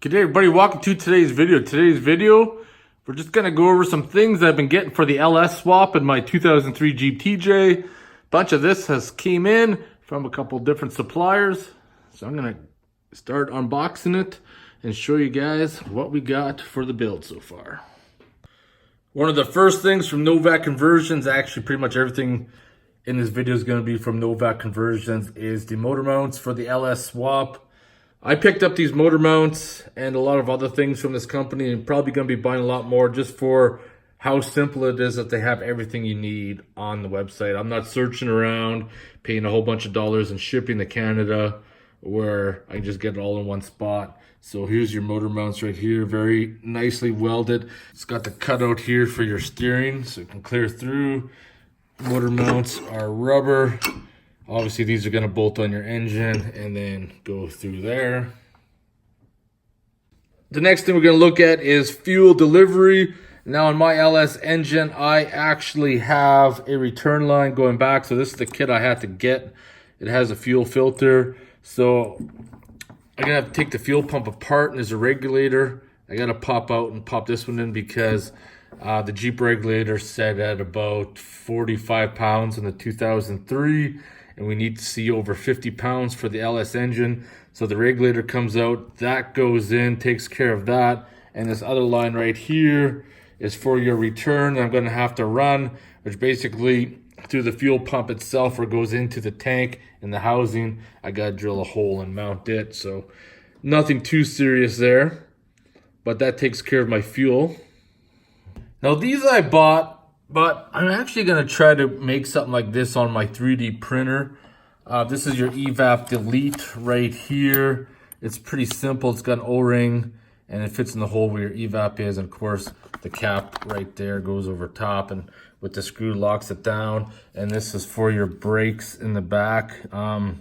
Good day, everybody. Welcome to today's video. We're just going to go over some things I've been getting for the LS swap in my 2003 Jeep TJ. Bunch of this has came in from a couple different suppliers. So I'm going to start unboxing it and show you guys what we got for the build so far. One of the first things from Novak Conversions, actually pretty much everything in this video is going to be from Novak Conversions, is the motor mounts for the LS swap. I picked up these motor mounts and a lot of other things from this company, and probably going to be buying a lot more just for how simple it is that they have everything you need on the website. I'm not searching around, paying a whole bunch of dollars and shipping to Canada, where I can just get it all in one spot. So here's your motor mounts right here, very nicely welded. It's got the cutout here for your steering so it can clear through. Motor mounts are rubber. Obviously, these are going to bolt on your engine and then go through there. The next thing we're going to look at is fuel delivery. Now, on my LS engine, I actually have a return line going back. So this is the kit I had to get. It has a fuel filter. So I'm going to have to take the fuel pump apart, and there's a regulator. I got to pop out and pop this one in because the Jeep regulator set at about 45 pounds in the 2003. And we need to see over 50 pounds for the LS engine. So the regulator comes out, that goes in, takes care of that. And this other line right here is for your return. I'm gonna have to run, which basically through the fuel pump itself or goes into the tank and the housing. I gotta drill a hole and mount it. So nothing too serious there, but that takes care of my fuel. Now these I bought, but I'm actually going to try to make something like this on my 3D printer. This is your Evap Delete right here. It's pretty simple. It's got an O-ring and it fits in the hole where your Evap is. And of course, the cap right there goes over top and with the screw locks it down. And this is for your brakes in the back. The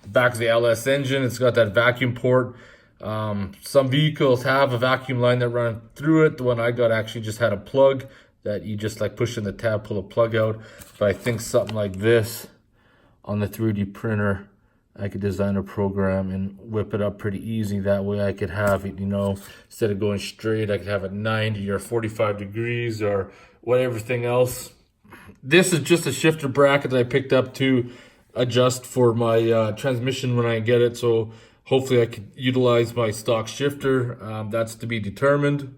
back of the LS engine, it's got that vacuum port. Some vehicles have a vacuum line that runs through it. The one I got actually just had a plug that you just like push in the tab, pull a plug out. But I think something like this on the 3D printer, I could design a program and whip it up pretty easy. That way I could have it, you know, instead of going straight, I could have it 90 or 45 degrees or whatever else. This is just a shifter bracket that I picked up to adjust for my transmission when I get it. So hopefully I could utilize my stock shifter. That's to be determined.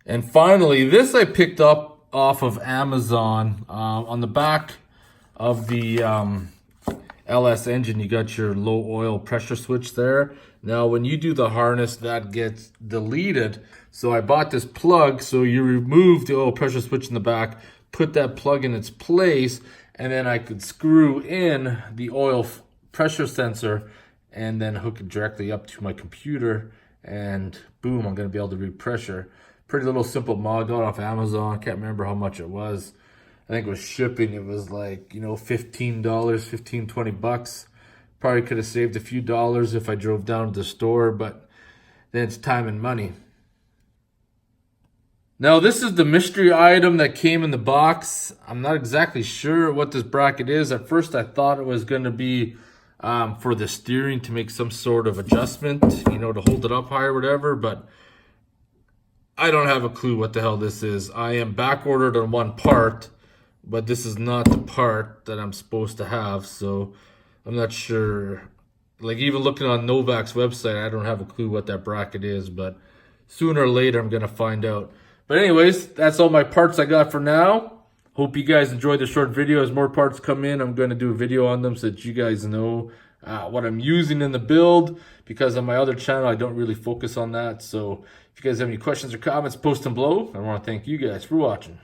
And finally, this I picked up off of Amazon. On the back of the LS engine, you got your low oil pressure switch there. Now, when you do the harness, that gets deleted. So I bought this plug. So you remove the oil pressure switch in the back, put that plug in its place, and then I could screw in the oil pressure sensor and then hook it directly up to my computer. And boom, I'm going to be able to read pressure. Pretty little simple mod, got off Amazon. Can't remember how much it was. I think it was shipping. It was like, you know, $15, 20 bucks. Probably could have saved a few dollars if I drove down to the store, but then it's time and money. Now, this is the mystery item that came in the box. I'm not exactly sure what this bracket is. At first, I thought it was going to be for the steering to make some sort of adjustment, you know, to hold it up high or whatever, but I don't have a clue what the hell this is. I am back ordered on one part, but this is not the part that I'm supposed to have, so I'm not sure. Like, even looking on Novak's website, I don't have a clue what that bracket is, but sooner or later I'm going to find out. But anyways, that's all my parts I got for now. Hope you guys enjoyed the short video. As more parts come in, I'm going to do a video on them so that you guys know what I'm using in the build, because on my other channel, I don't really focus on that. So if you guys have any questions or comments, post them below. I want to thank you guys for watching.